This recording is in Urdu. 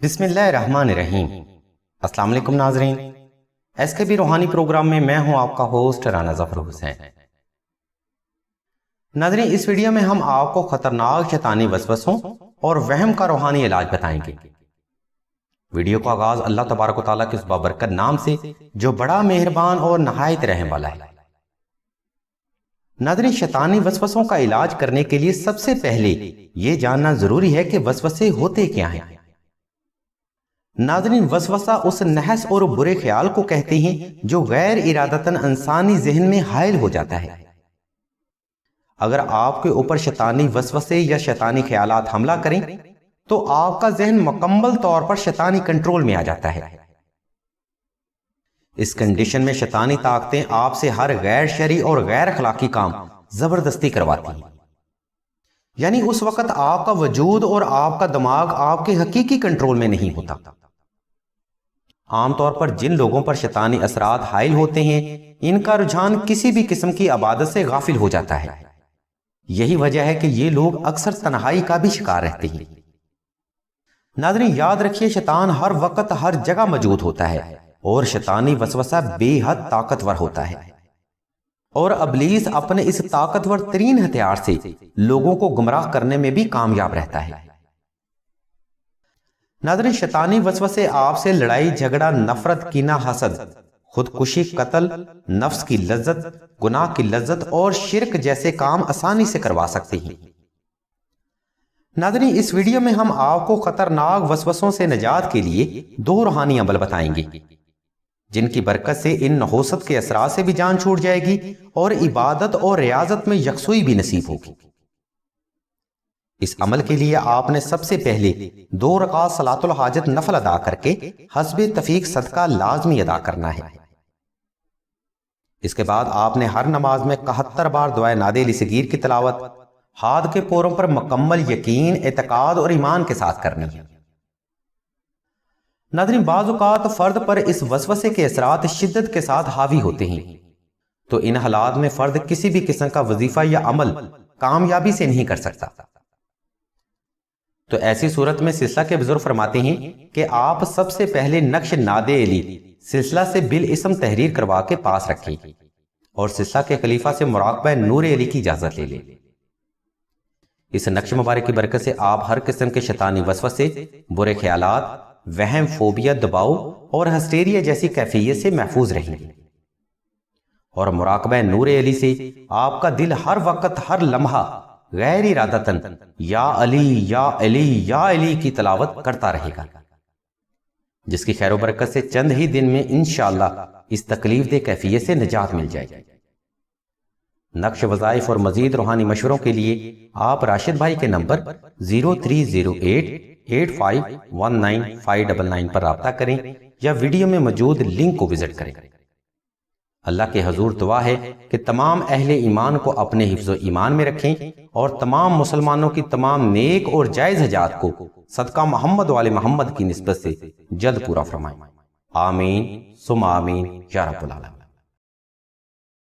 بسم اللہ الرحمن الرحیم۔ السلام علیکم ناظرین، ایس کے بی روحانی پروگرام میں میں ہوں آپ کا ہوسٹ رانا ظفر حسین۔ ناظرین، اس ویڈیو میں ہم آپ کو خطرناک شیطانی وسوسوں اور وہم کا روحانی علاج بتائیں گے۔ ویڈیو کا آغاز اللہ تبارک و تعالیٰ کے اس بابرکت نام سے جو بڑا مہربان اور نہایت رحم والا ہے۔ ناظرین، شیطانی وسوسوں کا علاج کرنے کے لیے سب سے پہلے یہ جاننا ضروری ہے کہ وسوسے ہوتے کیا ہیں۔ ناظرین، وسوسہ اس نحس اور برے خیال کو کہتے ہیں جو غیر ارادتاً انسانی ذہن میں حائل ہو جاتا ہے۔ اگر آپ کے اوپر شیطانی وسوسے یا شیطانی خیالات حملہ کریں تو آپ کا ذہن مکمل طور پر شیطانی کنٹرول میں آ جاتا ہے۔ اس کنڈیشن میں شیطانی طاقتیں آپ سے ہر غیر شرعی اور غیر اخلاقی کام زبردستی کرواتی ہیں، یعنی اس وقت آپ کا وجود اور آپ کا دماغ آپ کے حقیقی کنٹرول میں نہیں ہوتا۔ عام طور پر جن لوگوں پر شیطانی اثرات حائل ہوتے ہیں ان کا رجحان کسی بھی قسم کی عبادت سے غافل ہو جاتا ہے۔ یہی وجہ ہے کہ یہ لوگ اکثر تنہائی کا بھی شکار رہتے ہیں۔ ناظرین، یاد رکھیے، شیطان ہر وقت ہر جگہ موجود ہوتا ہے اور شیطانی وسوسہ بے حد طاقتور ہوتا ہے، اور ابلیس اپنے اس طاقتور ترین ہتھیار سے لوگوں کو گمراہ کرنے میں بھی کامیاب رہتا ہے۔ ناظرین، شیطانی وسوسے آپ سے لڑائی جھگڑا، نفرت، کینہ، حسد، خودکشی، قتل، نفس کی لذت، گناہ کی لذت اور شرک جیسے کام آسانی سے کروا سکتے ہیں۔ ناظرین، اس ویڈیو میں ہم آپ کو خطرناک وسوسوں سے نجات کے لیے 2 روحانی عمل بتائیں گے جن کی برکت سے ان نحوست کے اثرات سے بھی جان چھوٹ جائے گی اور عبادت اور ریاضت میں یکسوئی بھی نصیب ہوگی۔ اس عمل کے لیے آپ نے سب سے پہلے 2 رکعت صلاۃ الحاجت نفل ادا کر کے حسب تفیق صدقہ لازمی ادا کرنا ہے۔ اس کے بعد آپ نے ہر نماز میں 71 بار دعائے نادے علی صغیر کی تلاوت ہاتھ کے پوروں پر مکمل یقین، اعتقاد اور ایمان کے ساتھ کرنی ہے۔ ناظرین، بعض اوقات فرد پر اس وسوسے کے اثرات شدت کے ساتھ حاوی ہوتے ہیں، تو ان حالات میں فرد کسی بھی قسم کا وظیفہ یا عمل کامیابی سے نہیں کر سکتا۔ تو ایسی صورت میں سلسلہ کے بزرگ فرماتے ہیں کہ آپ سب سے پہلے نقش نادے علی سلسلہ سے بالاسم تحریر کروا کے پاس رکھیں اور سلسلہ کے خلیفہ سے مراقبہ نور علی کی اجازت لے لیں۔ اس نقش مبارک کی برکت سے آپ ہر قسم کے شیطانی وسوسے، برے خیالات، وہم، فوبیا، دباؤ اور ہسٹیریا جیسی کیفیت سے محفوظ رہیں گے، اور مراقبہ نور علی سے آپ کا دل ہر وقت ہر لمحہ غیر ارادتاً یا علی یا علی یا علی کی تلاوت کرتا رہے گا، جس کی خیر و برکت سے چند ہی دن میں انشاءاللہ اس تکلیف دہ کیفیت سے نجات مل جائے گی۔ نقش، وظائف اور مزید روحانی مشوروں کے لیے آپ راشد بھائی کے نمبر 0308851959 پر رابطہ کریں یا ویڈیو میں موجود لنک کو وزٹ کریں۔ اللہ کے حضور دعا ہے کہ تمام اہل ایمان کو اپنے حفظ و ایمان میں رکھیں اور تمام مسلمانوں کی تمام نیک اور جائز حاجات کو صدقہ محمد و آل محمد کی نسبت سے جلد پورا فرمائیں۔ آمین ثم آمین یا رب العالمین۔